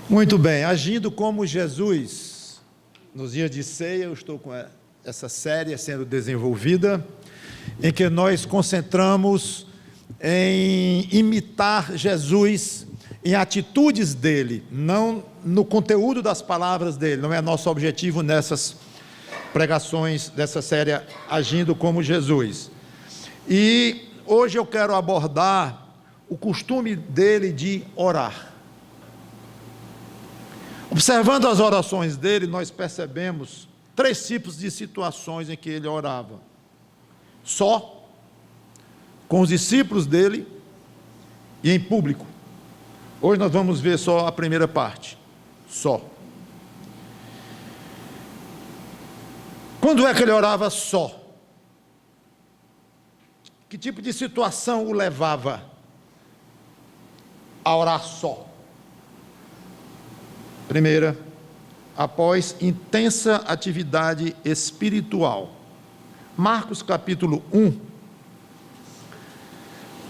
Muito bem, agindo como Jesus. Nos dias de ceia, eu estou com essa série sendo desenvolvida, em que nós concentramos em imitar Jesus, em atitudes dele, não no conteúdo das palavras dele. Não é nosso objetivo nessas pregações dessa série Agindo como Jesus. E hoje eu quero abordar o costume dele de orar. Observando as orações dele, nós percebemos 3 tipos de situações em que ele orava: só, com os discípulos dele e em público. Hoje nós vamos ver só a primeira parte, só. Quando é que ele orava só? Que tipo de situação o levava a orar só? Primeira, após intensa atividade espiritual. Marcos capítulo 1,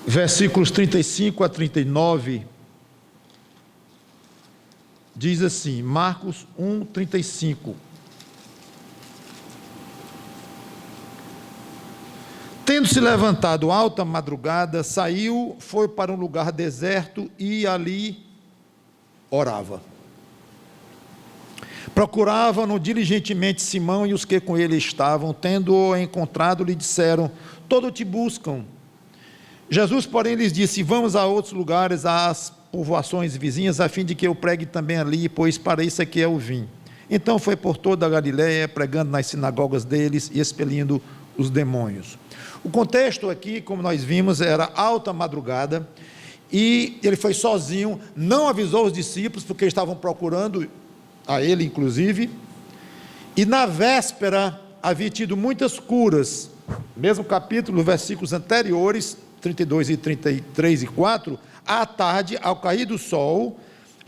versículos 35 a 39, diz assim, Marcos 1, 35. Tendo-se levantado alta madrugada, saiu, foi para um lugar deserto e ali orava. Procuravam-no diligentemente Simão e os que com ele estavam, tendo-o encontrado, lhe disseram: todos te buscam. Jesus, porém, lhes disse: vamos a outros lugares, às povoações vizinhas, a fim de que eu pregue também ali, pois para isso é que eu vim. Então foi por toda a Galiléia, pregando nas sinagogas deles e expelindo os demônios. O contexto aqui, como nós vimos, era alta madrugada, e ele foi sozinho, não avisou os discípulos, porque estavam procurando a ele inclusive, e na véspera havia tido muitas curas. Mesmo capítulo, versículos anteriores, 32 e 33 e 4, à tarde, ao cair do sol,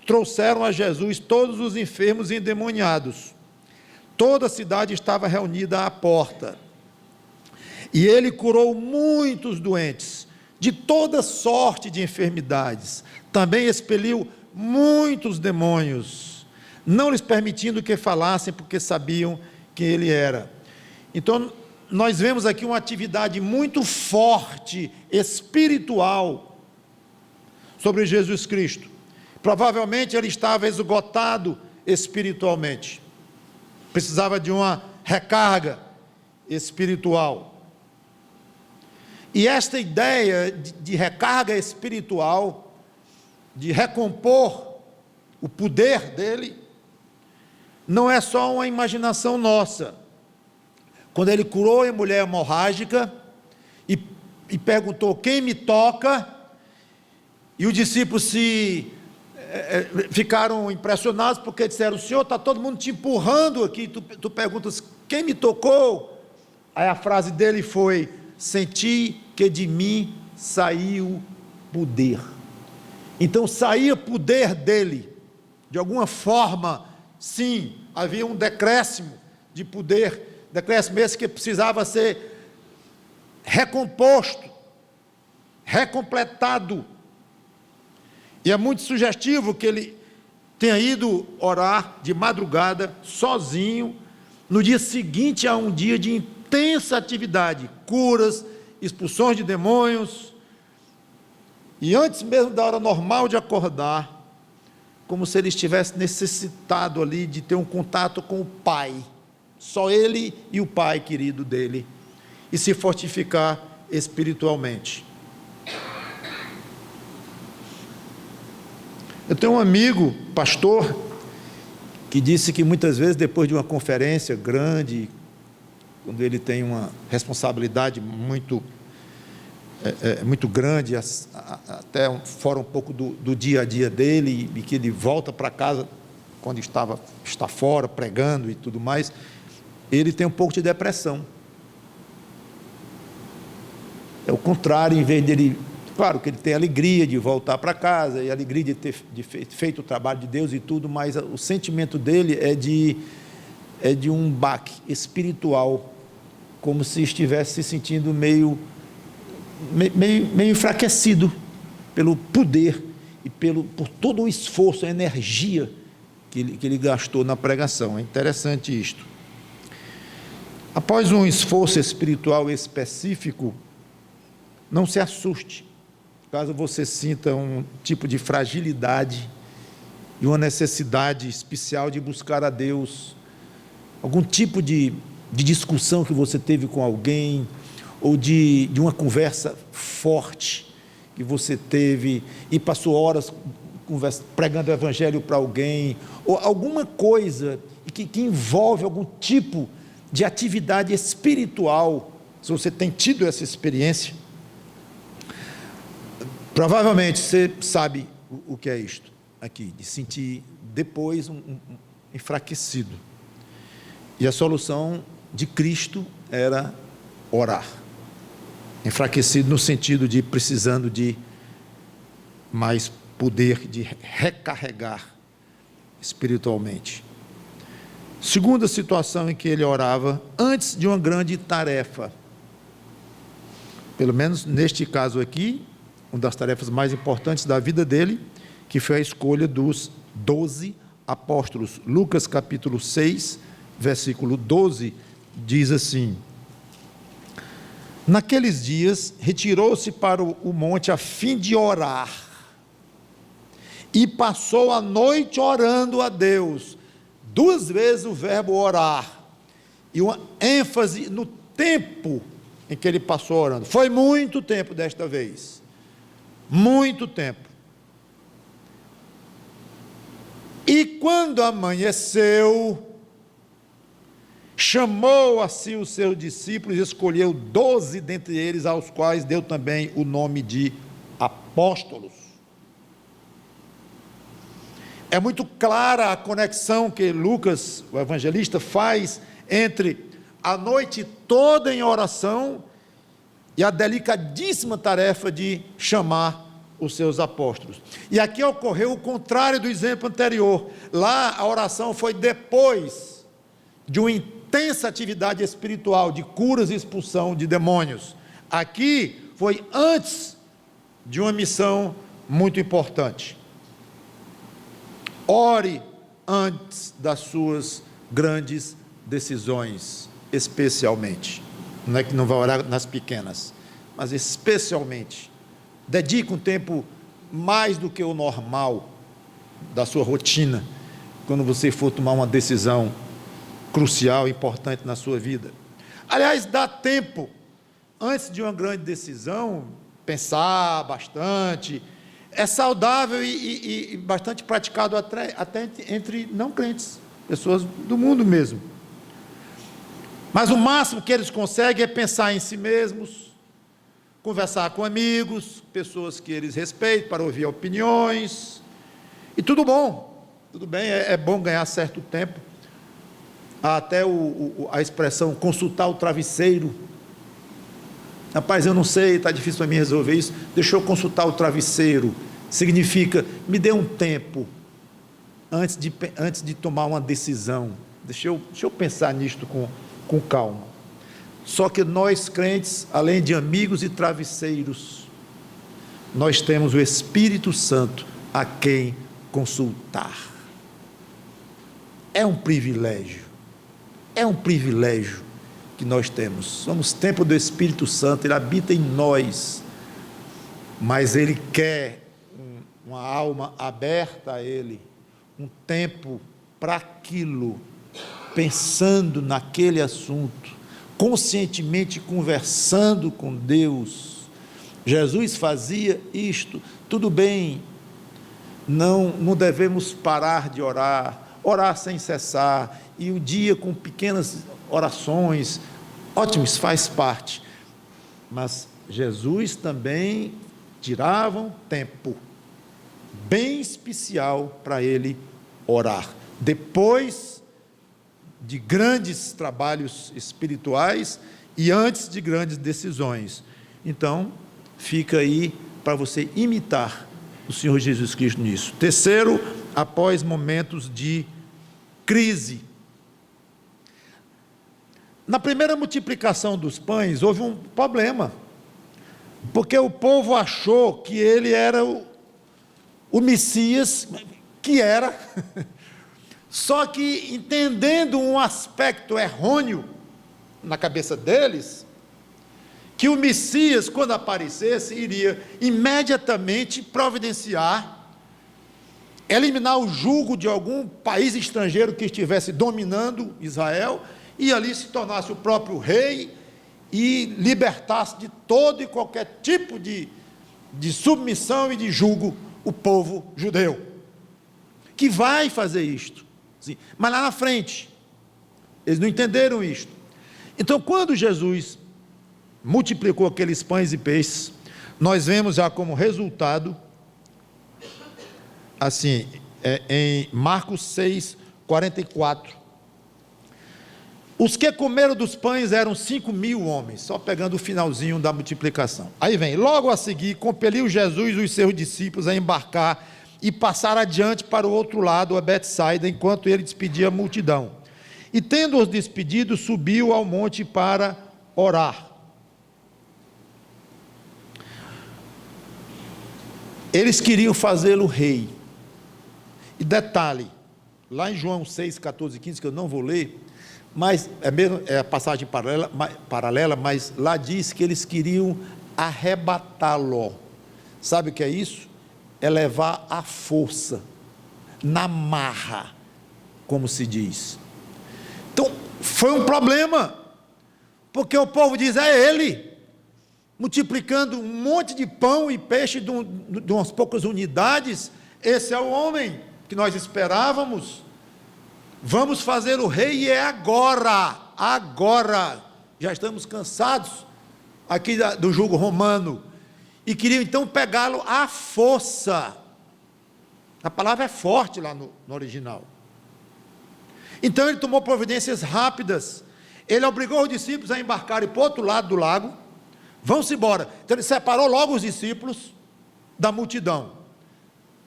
trouxeram a Jesus todos os enfermos e endemoniados. Toda a cidade estava reunida à porta, e ele curou muitos doentes, de toda sorte de enfermidades, também expeliu muitos demônios, não lhes permitindo que falassem, porque sabiam quem ele era. Então, nós vemos aqui uma atividade muito forte, espiritual, sobre Jesus Cristo. Provavelmente ele estava esgotado espiritualmente, precisava de uma recarga espiritual. E esta ideia de recarga espiritual, de recompor o poder dele, não é só uma imaginação nossa. Quando ele curou a mulher hemorrágica e perguntou: quem me toca? E os discípulos ficaram impressionados, porque disseram: Senhor, está todo mundo te empurrando aqui, tu perguntas: quem me tocou? Aí a frase dele foi: senti que de mim saiu poder. Então saía poder dele, de alguma forma. Sim, havia um decréscimo de poder, decréscimo esse que precisava ser recomposto, recompletado. E é muito sugestivo que ele tenha ido orar de madrugada, sozinho, no dia seguinte a um dia de intensa atividade, curas, expulsões de demônios, e antes mesmo da hora normal de acordar, como se ele estivesse necessitado ali de ter um contato com o Pai, só ele e o Pai querido dele, e se fortificar espiritualmente. Eu tenho um amigo, pastor, que disse que muitas vezes, depois de uma conferência grande, quando ele tem uma responsabilidade muito grande, até fora um pouco do dia a dia dele, e que ele volta para casa, quando está fora, pregando e tudo mais, ele tem um pouco de depressão. É o contrário, em vez dele, claro que ele tem alegria de voltar para casa, e alegria de ter feito o trabalho de Deus e tudo, mas o sentimento dele é de um baque espiritual, como se estivesse se sentindo meio enfraquecido pelo poder e por todo o esforço, a energia que ele gastou na pregação. É interessante isto. Após um esforço espiritual específico, não se assuste, caso você sinta um tipo de fragilidade e uma necessidade especial de buscar a Deus, algum tipo de discussão que você teve com alguém, ou de uma conversa forte que você teve e passou horas pregando o evangelho para alguém, ou alguma coisa que envolve algum tipo de atividade espiritual, se você tem tido essa experiência, provavelmente você sabe o que é isto aqui, de sentir depois enfraquecido. E a solução de Cristo era orar. Enfraquecido no sentido de precisando de mais poder, de recarregar espiritualmente. Segunda situação em que ele orava, antes de uma grande tarefa. Pelo menos neste caso aqui, uma das tarefas mais importantes da vida dele, que foi a escolha dos 12 apóstolos. Lucas capítulo 6, versículo 12, diz assim: naqueles dias, retirou-se para o monte a fim de orar, e passou a noite orando a Deus. 2 vezes o verbo orar, e uma ênfase no tempo em que ele passou orando. Foi muito tempo desta vez, muito tempo. E quando amanheceu, chamou a si os seus discípulos e escolheu 12 dentre eles, aos quais deu também o nome de apóstolos. É muito clara a conexão que Lucas, o evangelista, faz entre a noite toda em oração e a delicadíssima tarefa de chamar os seus apóstolos. E aqui ocorreu o contrário do exemplo anterior. Lá a oração foi depois de uma intensa atividade espiritual de curas e expulsão de demônios. Aqui foi antes de uma missão muito importante. Ore antes das suas grandes decisões, especialmente. Não é que não vai orar nas pequenas, mas especialmente. Dedique um tempo mais do que o normal da sua rotina, quando você for tomar uma decisão crucial, importante na sua vida. Aliás, dá tempo, antes de uma grande decisão, pensar bastante. É saudável e bastante praticado até entre não crentes, pessoas do mundo mesmo. Mas o máximo que eles conseguem é pensar em si mesmos, conversar com amigos, pessoas que eles respeitam, para ouvir opiniões, e tudo bom, tudo bem, é bom ganhar certo tempo. Há até a expressão consultar o travesseiro. Rapaz, eu não sei, está difícil para mim resolver isso, deixa eu consultar o travesseiro. Significa, me dê um tempo antes de tomar uma decisão, deixa eu pensar nisto com calma. Só que nós crentes, além de amigos e travesseiros, nós temos o Espírito Santo a quem consultar. É um privilégio que nós temos. Somos templo do Espírito Santo, ele habita em nós, mas ele quer uma alma aberta a ele, um tempo para aquilo, pensando naquele assunto, conscientemente conversando com Deus. Jesus fazia isto. Tudo bem, não devemos parar de orar sem cessar, e o dia com pequenas orações, ótimo, isso faz parte, mas Jesus também tirava um tempo bem especial para ele orar, depois de grandes trabalhos espirituais e antes de grandes decisões. Então, fica aí para você imitar o Senhor Jesus Cristo nisso. Terceiro, após momentos de crise. Na primeira multiplicação dos pães, houve um problema, porque o povo achou que ele era o Messias, que era, Só que, entendendo um aspecto errôneo na cabeça deles, que o Messias, quando aparecesse, iria imediatamente providenciar, eliminar o jugo de algum país estrangeiro que estivesse dominando Israel, e ali se tornasse o próprio rei, e libertasse de todo e qualquer tipo de submissão e de jugo o povo judeu, que vai fazer isto, sim, mas lá na frente, eles não entenderam isto. Então, quando Jesus multiplicou aqueles pães e peixes, nós vemos já como resultado, assim, em Marcos 6, 44, os que comeram dos pães eram 5.000 homens, só pegando o finalzinho da multiplicação. Aí vem, logo a seguir, compeliu Jesus e os seus discípulos a embarcar e passar adiante para o outro lado, a Betsaida, enquanto ele despedia a multidão. E tendo-os despedido, subiu ao monte para orar. Eles queriam fazê-lo rei. E detalhe, lá em João 6, 14 e 15, que eu não vou ler, mas é a passagem paralela, mas lá diz que eles queriam arrebatá-lo. Sabe o que é isso? É levar à força, na marra, como se diz. Então, foi um problema, porque o povo diz, é ele, multiplicando um monte de pão e peixe de umas poucas unidades, esse é o homem que nós esperávamos, vamos fazer o rei, e é agora, já estamos cansados aqui do jugo romano, e queriam então pegá-lo à força. A palavra é forte lá no original. Então ele tomou providências rápidas, ele obrigou os discípulos a embarcarem para o outro lado do lago, vão-se embora. Então ele separou logo os discípulos da multidão,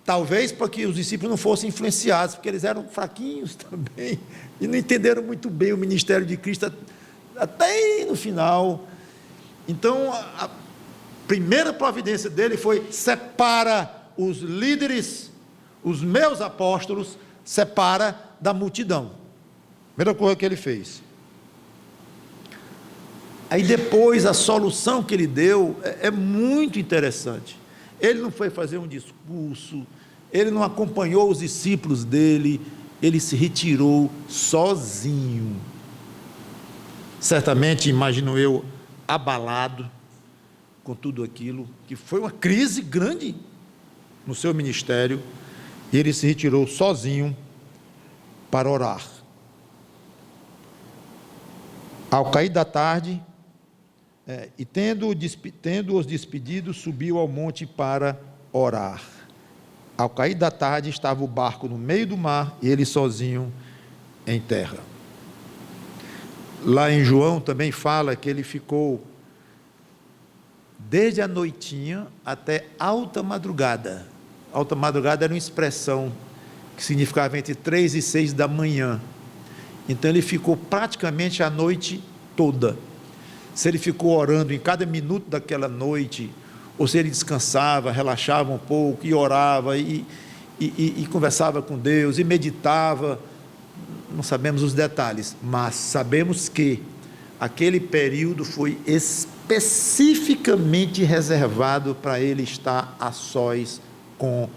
talvez para que os discípulos não fossem influenciados, porque eles eram fraquinhos também, e não entenderam muito bem o ministério de Cristo, até no final. Então a primeira providência dele foi, separa os líderes, os meus apóstolos, separa da multidão. Primeira coisa que ele fez. Aí depois a solução que ele deu é muito interessante. Ele não foi fazer um discurso, ele não acompanhou os discípulos dele, ele se retirou sozinho. Certamente, imagino eu, abalado com tudo aquilo, que foi uma crise grande no seu ministério, e ele se retirou sozinho para orar. Ao cair da tarde, e tendo-os despedido, subiu ao monte para orar. Ao cair da tarde, estava o barco no meio do mar, e ele sozinho em terra. Lá em João também fala que ele ficou desde a noitinha até alta madrugada. Alta madrugada era uma expressão que significava entre 3 e 6 da manhã. Então ele ficou praticamente a noite toda. Se ele ficou orando em cada minuto daquela noite, ou se ele descansava, relaxava um pouco, e orava, e conversava com Deus, e meditava, não sabemos os detalhes, mas sabemos que aquele período foi especificamente reservado para ele estar a sós com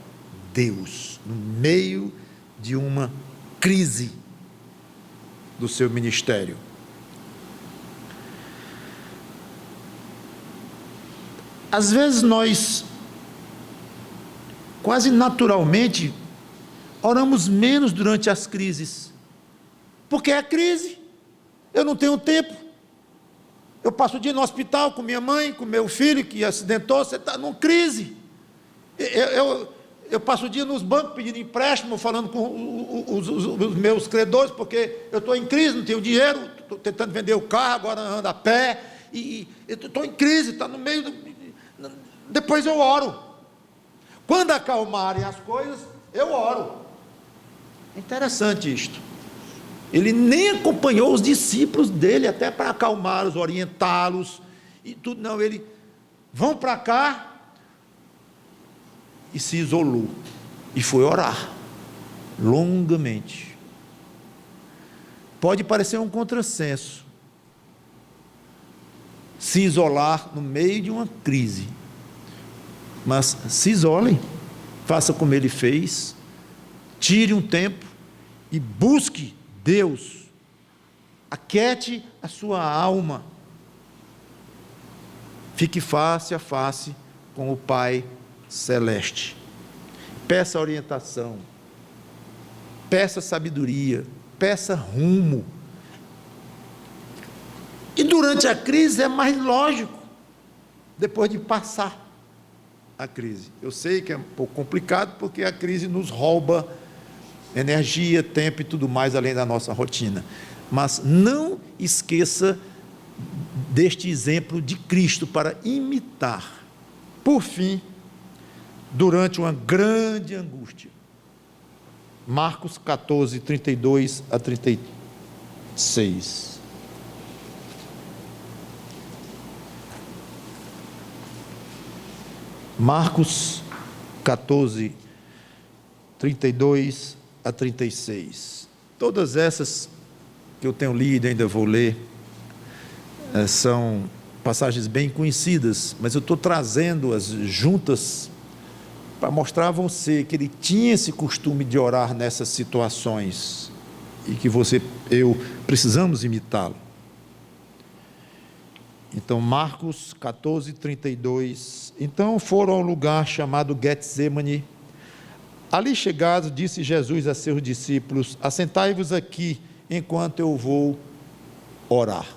Deus, no meio de uma crise do seu ministério. Às vezes nós, quase naturalmente, oramos menos durante as crises, porque é crise, eu não tenho tempo, eu passo o dia no hospital com minha mãe, com meu filho que acidentou, você está numa crise, eu passo o dia nos bancos pedindo empréstimo, falando com os meus credores, porque eu estou em crise, não tenho dinheiro, estou tentando vender o carro, agora ando a pé, e eu estou em crise, está no meio depois eu oro, quando acalmarem as coisas, eu oro. É interessante isto, ele nem acompanhou os discípulos dele, até para acalmá-los, orientá-los, e tudo, não, ele, vão para cá, e se isolou, e foi orar, longamente, Pode parecer um contrassenso se isolar no meio de uma crise, mas se isole, faça como ele fez, tire um tempo e busque Deus, aquiete a sua alma, fique face a face com o Pai Celeste, peça orientação, peça sabedoria, peça rumo. E durante a crise é mais lógico, depois de passar a crise. Eu sei que é um pouco complicado, porque a crise nos rouba energia, tempo e tudo mais, além da nossa rotina. Mas não esqueça deste exemplo de Cristo para imitar. Por fim, durante uma grande angústia, Marcos 14, 32 a 36. Marcos 14, 32 a 36. Todas essas que eu tenho lido e ainda vou ler, são passagens bem conhecidas, mas eu estou trazendo-as juntas para mostrar a você que ele tinha esse costume de orar nessas situações e que eu precisamos imitá-lo. Então, Marcos 14, 32. Então foram a um lugar chamado Getsemane. Ali chegados, disse Jesus a seus discípulos: assentai-vos aqui, enquanto eu vou orar.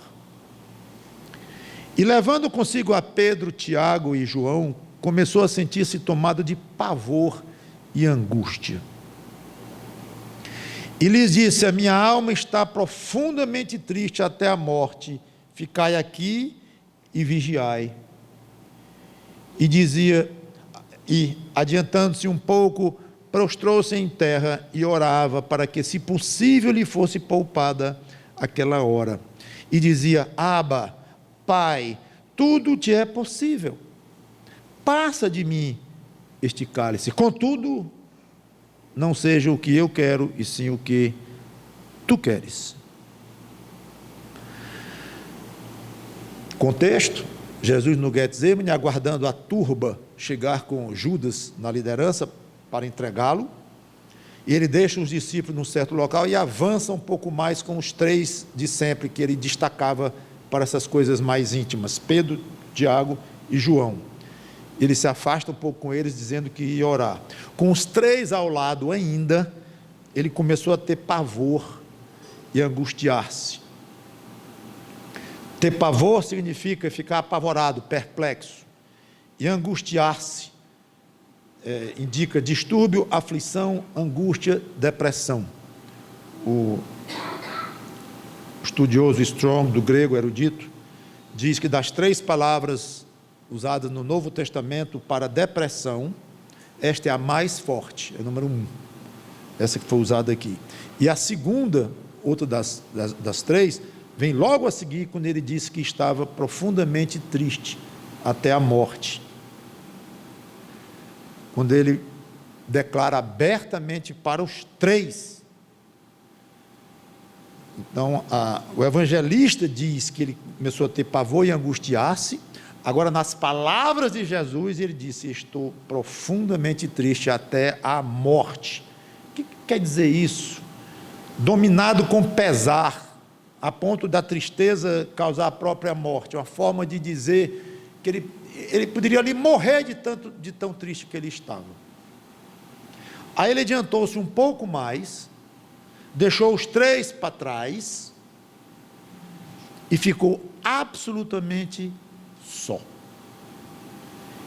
E levando consigo a Pedro, Tiago e João, começou a sentir-se tomado de pavor e angústia. E lhes disse: a minha alma está profundamente triste até a morte, ficai aqui e vigiai. E dizia, e adiantando-se um pouco, prostrou-se em terra e orava para que, se possível, lhe fosse poupada aquela hora. E dizia: Abba, Pai, tudo te é possível, passa de mim este cálice, contudo, não seja o que eu quero, e sim o que tu queres. Contexto: Jesus no Getsemane, aguardando a turba chegar com Judas na liderança para entregá-lo, e ele deixa os discípulos num certo local e avança um pouco mais com os três de sempre, que ele destacava para essas coisas mais íntimas: Pedro, Tiago e João. Ele se afasta um pouco com eles, dizendo que ia orar. Com os três ao lado ainda, ele começou a ter pavor e angustiar-se. Ter pavor significa ficar apavorado, perplexo. E angustiar-se indica distúrbio, aflição, angústia, depressão. O estudioso Strong, do grego erudito, diz que das três palavras usadas no Novo Testamento para depressão, esta é a mais forte, é o número 1, essa que foi usada aqui. E a segunda, outra das três, vem logo a seguir, quando ele disse que estava profundamente triste até a morte. Quando ele declara abertamente para os três. Então, o evangelista diz que ele começou a ter pavor e angustiar-se. Agora, nas palavras de Jesus, ele disse: estou profundamente triste até a morte. O que quer dizer isso? Dominado com pesar, a ponto da tristeza causar a própria morte. Uma forma de dizer que ele poderia ali morrer de tão triste que ele estava. Aí ele adiantou-se um pouco mais, deixou os três para trás e ficou absolutamente só.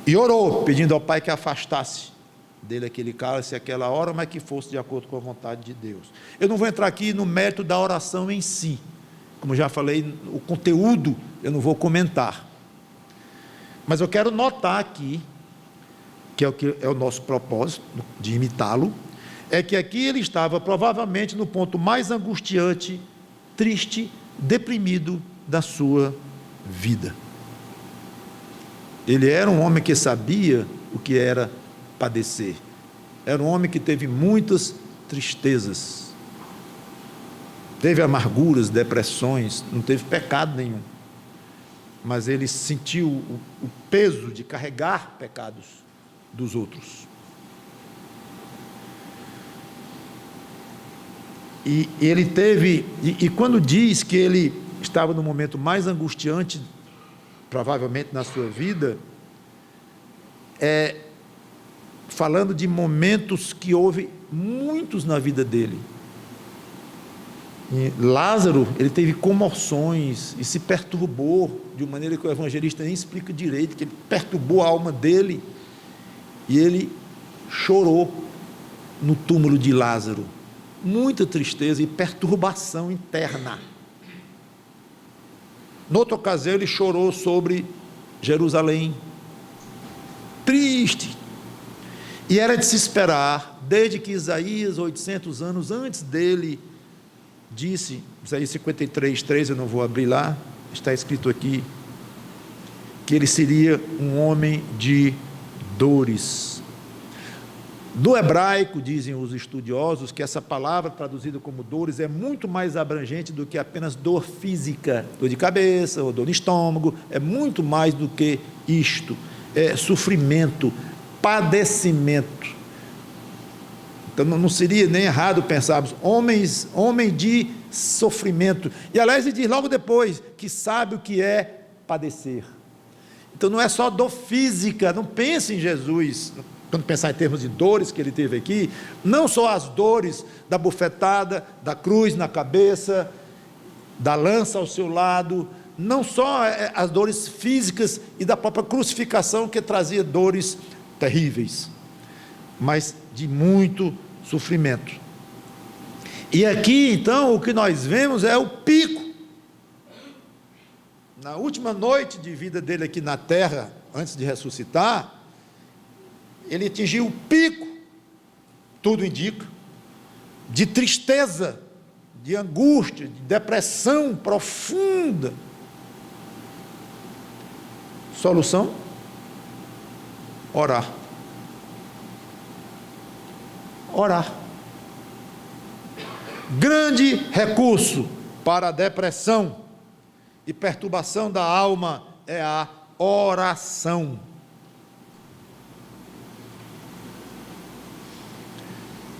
E orou, pedindo ao Pai que afastasse dele aquele cálice, aquela hora, mas que fosse de acordo com a vontade de Deus. Eu não vou entrar aqui no mérito da oração em si, como já falei, o conteúdo eu não vou comentar, mas eu quero notar aqui, que é o nosso propósito de imitá-lo, é que aqui ele estava provavelmente no ponto mais angustiante, triste, deprimido da sua vida. Ele era um homem que sabia o que era padecer, era um homem que teve muitas tristezas, teve amarguras, depressões, não teve pecado nenhum, mas ele sentiu o peso de carregar pecados dos outros. E ele teve, e quando diz que ele estava no momento mais angustiante, provavelmente na sua vida, falando de momentos que houve muitos na vida dele. E Lázaro, ele teve comoções e se perturbou de uma maneira que o evangelista nem explica direito, que ele perturbou a alma dele, e ele chorou no túmulo de Lázaro. Muita tristeza e perturbação interna. Noutra ocasião, ele chorou sobre Jerusalém, triste. E era de se esperar, desde que Isaías, 800 anos antes dele, disse, Isaías 53:3, eu não vou abrir lá, está escrito aqui, que ele seria um homem de dores. Do hebraico, dizem os estudiosos, que essa palavra traduzida como dores é muito mais abrangente do que apenas dor física, dor de cabeça ou dor no estômago, é muito mais do que isto, é sofrimento, padecimento. Então não seria nem errado pensarmos, homem de sofrimento, e aliás ele diz logo depois, que sabe o que é padecer. Então não é só dor física, não pense em Jesus, quando pensar em termos de dores que ele teve aqui, não só as dores da bufetada, da cruz na cabeça, da lança ao seu lado, não só as dores físicas e da própria crucificação, que trazia dores terríveis, mas de muito sofrimento. E aqui então o que nós vemos é o pico. Na última noite de vida dele aqui na terra, antes de ressuscitar, ele atingiu o pico, tudo indica, de tristeza, de angústia, de depressão profunda. Solução? Orar. Orar. Grande recurso para a depressão e perturbação da alma é a oração.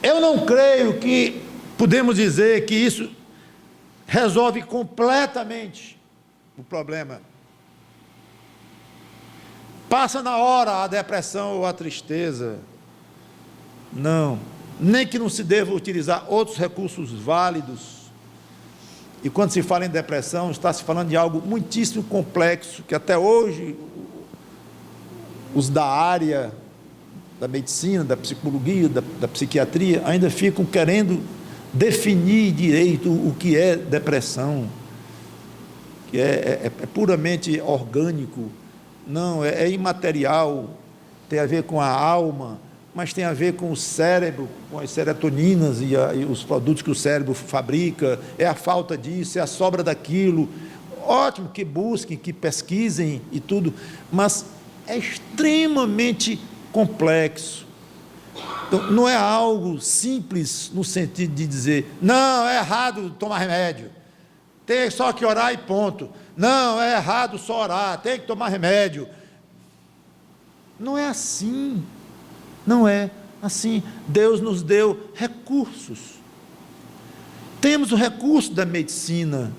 Eu não creio que podemos dizer que isso resolve completamente o problema. Passa na hora a depressão ou a tristeza. Não, nem que não se deva utilizar outros recursos válidos. E quando se fala em depressão, está se falando de algo muitíssimo complexo, que até hoje os da área da medicina, da psicologia, da psiquiatria, ainda ficam querendo definir direito o que é depressão, que é puramente orgânico. Não, é imaterial, tem a ver com a alma, mas tem a ver com o cérebro, com as serotoninas e os produtos que o cérebro fabrica, é a falta disso, é a sobra daquilo. Ótimo que busquem, que pesquisem e tudo, mas é extremamente complexo. Então, não é algo simples no sentido de dizer, não, é errado tomar remédio, tem só que orar e ponto. Não, é errado só orar, tem que tomar remédio. Não é assim, não é assim. Deus nos deu recursos. Temos o recurso da medicina,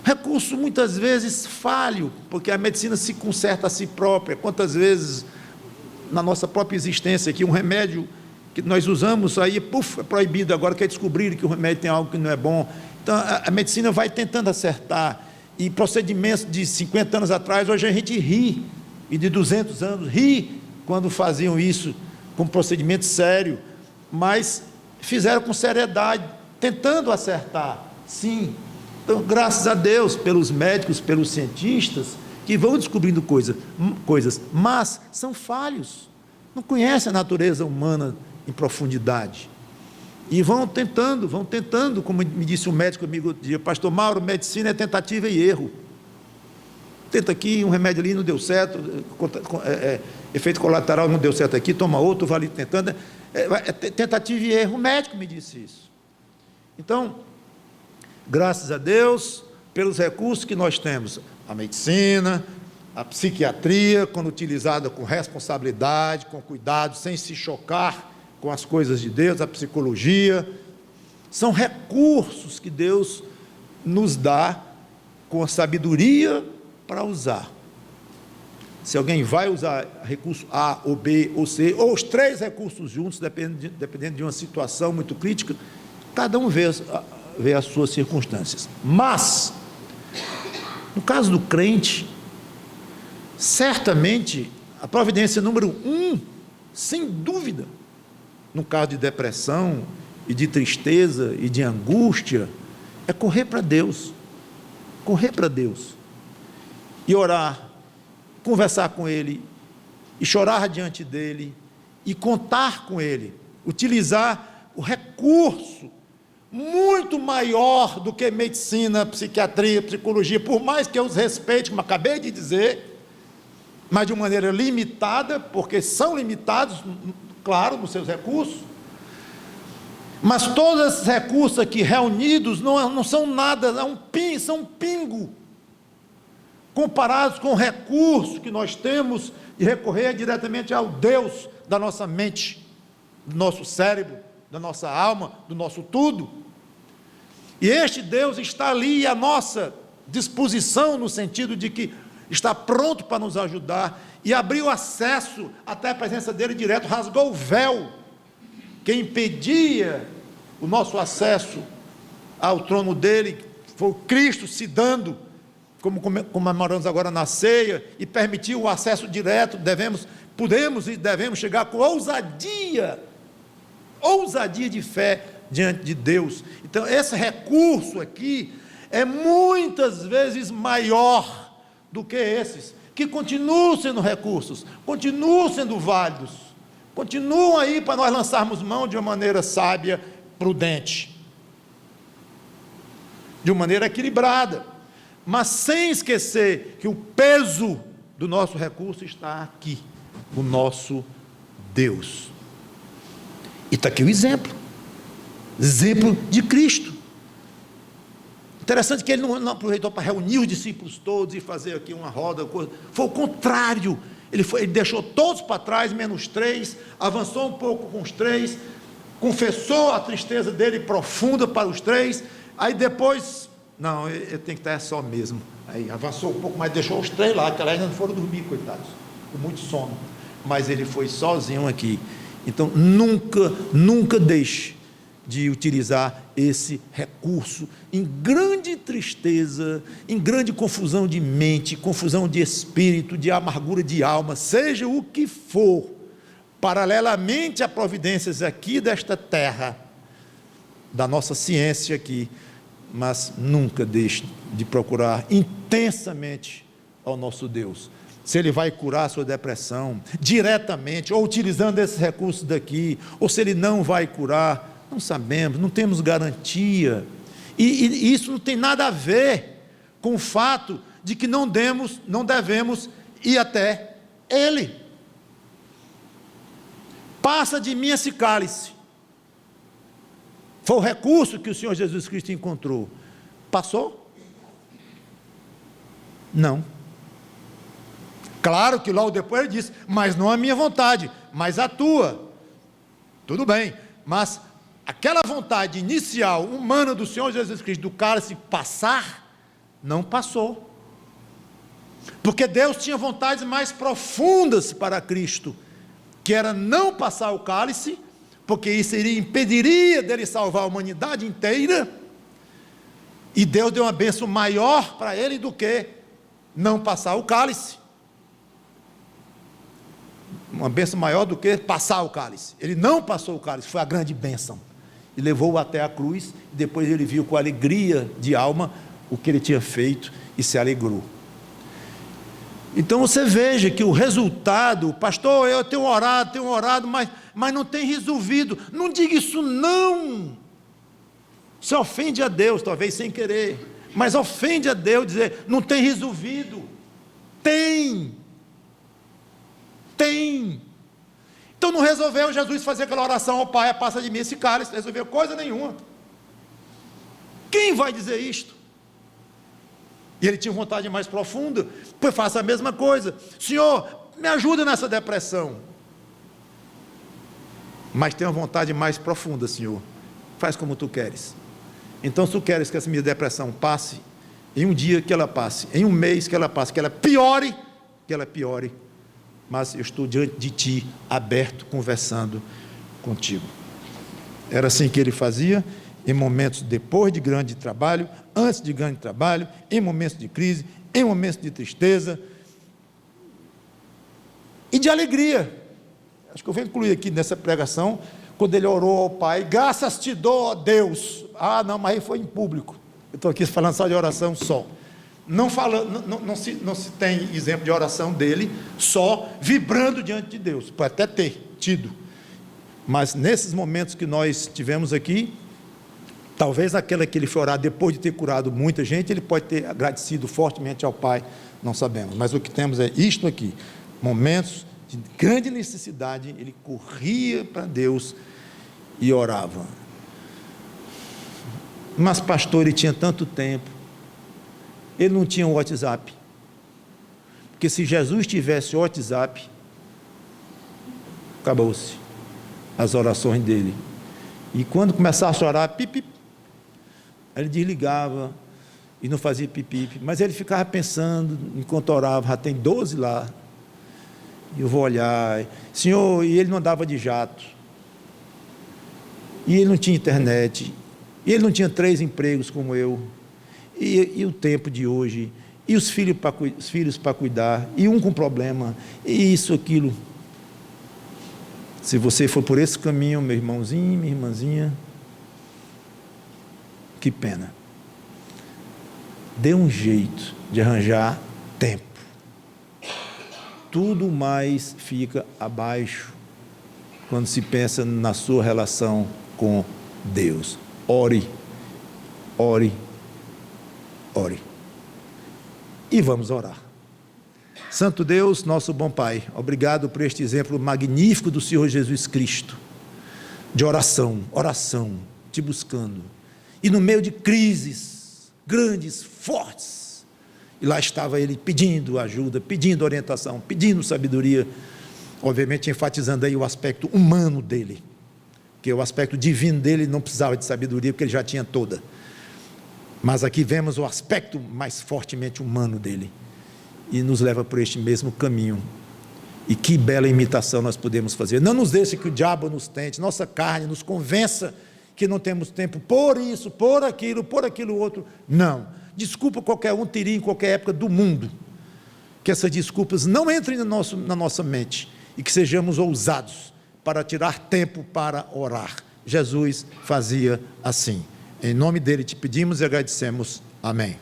recurso muitas vezes falho, porque a medicina se conserta a si própria. Quantas vezes na nossa própria existência aqui, um remédio que nós usamos aí, é proibido, agora quer descobrir que o remédio tem algo que não é bom. Então a medicina vai tentando acertar, e procedimentos de 50 anos atrás, hoje a gente ri, e de 200 anos, ri quando faziam isso, com procedimento sério, mas fizeram com seriedade, tentando acertar, sim. Então, graças a Deus, pelos médicos, pelos cientistas, que vão descobrindo coisas, mas são falhos, não conhecem a natureza humana em profundidade, e vão tentando, como me disse um médico amigo outro dia, pastor Mauro, medicina é tentativa e erro, tenta aqui, um remédio ali não deu certo, efeito colateral não deu certo aqui, toma outro, vai ali tentando, tentativa e erro, o médico me disse isso. Então, graças a Deus, pelos recursos que nós temos, a medicina, a psiquiatria, quando utilizada com responsabilidade, com cuidado, sem se chocar com as coisas de Deus, a psicologia, são recursos que Deus nos dá com a sabedoria para usar. Se alguém vai usar recurso A, ou B, ou C, ou os três recursos juntos, dependendo de uma situação muito crítica, cada um vê as suas circunstâncias. Mas, no caso do crente, certamente, a providência número 1, sem dúvida, no caso de depressão, e de tristeza, e de angústia, é correr para Deus, e orar, conversar com Ele, e chorar diante dEle, e contar com Ele, utilizar o recurso muito maior do que medicina, psiquiatria, psicologia, por mais que eu os respeite, como acabei de dizer, mas de uma maneira limitada, porque são limitados, claro, nos seus recursos, mas todos esses recursos aqui reunidos não são nada, são um pingo, comparados com o recurso que nós temos de recorrer diretamente ao Deus da nossa mente, do nosso cérebro, da nossa alma, do nosso tudo. E este Deus está ali à nossa disposição, no sentido de que está pronto para nos ajudar, e abriu acesso até a presença dele direto, rasgou o véu que impedia o nosso acesso ao trono dele, foi o Cristo se dando, como comemoramos agora na ceia, e permitiu o acesso direto. Podemos e devemos chegar com ousadia de fé diante de Deus. Então esse recurso aqui é muitas vezes maior do que esses, que continuam sendo recursos, continuam sendo válidos, continuam aí para nós lançarmos mão de uma maneira sábia, prudente, de uma maneira equilibrada, mas sem esquecer que o peso do nosso recurso está aqui, o nosso Deus. E está aqui o exemplo de Cristo. Interessante que ele não aproveitou para reunir os discípulos todos e fazer aqui uma roda, foi o contrário, ele deixou todos para trás, menos 3, avançou um pouco com os 3, confessou a tristeza dele profunda para os 3, aí depois, não, eu tenho que estar só mesmo, aí avançou um pouco, mas deixou os 3 lá, que ainda não foram dormir, coitados, com muito sono, mas ele foi sozinho aqui. Então nunca deixe de utilizar esse recurso em grande tristeza, em grande confusão de mente, confusão de espírito, de amargura de alma, seja o que for, paralelamente a providências aqui desta terra, da nossa ciência aqui, mas nunca deixe de procurar intensamente ao nosso Deus. Se Ele vai curar a sua depressão, diretamente, ou utilizando esses recursos daqui, ou se Ele não vai curar, não sabemos, não temos garantia, e isso não tem nada a ver com o fato de que não devemos ir até Ele. Passa de mim esse cálice, foi o recurso que o Senhor Jesus Cristo encontrou, passou? Não. Claro que logo depois ele disse, mas não a minha vontade, mas a tua. Tudo bem, mas aquela vontade inicial, humana do Senhor Jesus Cristo, do cálice passar, não passou. Porque Deus tinha vontades mais profundas para Cristo, que era não passar o cálice, porque isso impediria dele salvar a humanidade inteira, e Deus deu uma bênção maior para ele do que não passar o cálice. Uma bênção maior do que passar o cálice. Ele não passou o cálice, foi a grande bênção, e levou-o até a cruz, e depois ele viu com alegria de alma o que ele tinha feito, e se alegrou. Então você veja que o resultado, pastor, eu tenho orado, mas não tem resolvido. Não diga isso não, você ofende a Deus, talvez sem querer, mas ofende a Deus dizer, não tem resolvido. Tem. Então não resolveu Jesus fazer aquela oração ao Pai, passa de mim esse cálice, não resolveu coisa nenhuma. Quem vai dizer isto? E ele tinha vontade mais profunda, pois faça a mesma coisa. Senhor, me ajuda nessa depressão. Mas tem uma vontade mais profunda, Senhor. Faz como tu queres. Então, se tu queres que essa minha depressão passe, em um dia que ela passe, em um mês que ela passe, que ela piore, mas eu estou diante de ti, aberto, conversando contigo. Era assim que ele fazia, em momentos depois de grande trabalho, antes de grande trabalho, em momentos de crise, em momentos de tristeza e de alegria. Acho que eu vou incluir aqui nessa pregação, quando ele orou ao Pai, graças te dou, ó Deus. Ah, não, mas aí foi em público. Eu estou aqui falando só de oração só. Não se tem exemplo de oração dele só vibrando diante de Deus. Pode até ter tido, mas nesses momentos que nós tivemos aqui, talvez aquela que ele foi orar depois de ter curado muita gente, ele pode ter agradecido fortemente ao Pai, não sabemos, mas o que temos é isto aqui, momentos de grande necessidade, ele corria para Deus e orava. Mas pastor, ele tinha tanto tempo, ele não tinha o WhatsApp, porque se Jesus tivesse o WhatsApp, acabou-se as orações dele, e quando começasse a orar, pip, ele desligava e não fazia pipi, mas ele ficava pensando, enquanto orava, já tem 12 lá, eu vou olhar, Senhor, e ele não andava de jato, e ele não tinha internet, e ele não tinha 3 empregos como eu, e o tempo de hoje, e os filhos para cuidar, e um com problema, e isso, aquilo. Se você for por esse caminho, meu irmãozinho, minha irmãzinha, que pena. Dê um jeito de arranjar tempo. Tudo mais fica abaixo quando se pensa na sua relação com Deus. Ore, ore, ore. E vamos orar. Santo Deus, nosso bom Pai, obrigado por este exemplo magnífico do Senhor Jesus Cristo, de oração, te buscando, e no meio de crises grandes, fortes, e lá estava ele pedindo ajuda, pedindo orientação, pedindo sabedoria, obviamente enfatizando aí o aspecto humano dele, que o aspecto divino dele não precisava de sabedoria, porque ele já tinha toda, mas aqui vemos o aspecto mais fortemente humano dele, e nos leva por este mesmo caminho, e que bela imitação nós podemos fazer. Não nos deixe que o diabo nos tente, nossa carne nos convença que não temos tempo por isso, por aquilo outro. Não, desculpa qualquer um teria em qualquer época do mundo, que essas desculpas não entrem na nossa mente, e que sejamos ousados para tirar tempo para orar. Jesus fazia assim. Em nome dele te pedimos e agradecemos. Amém.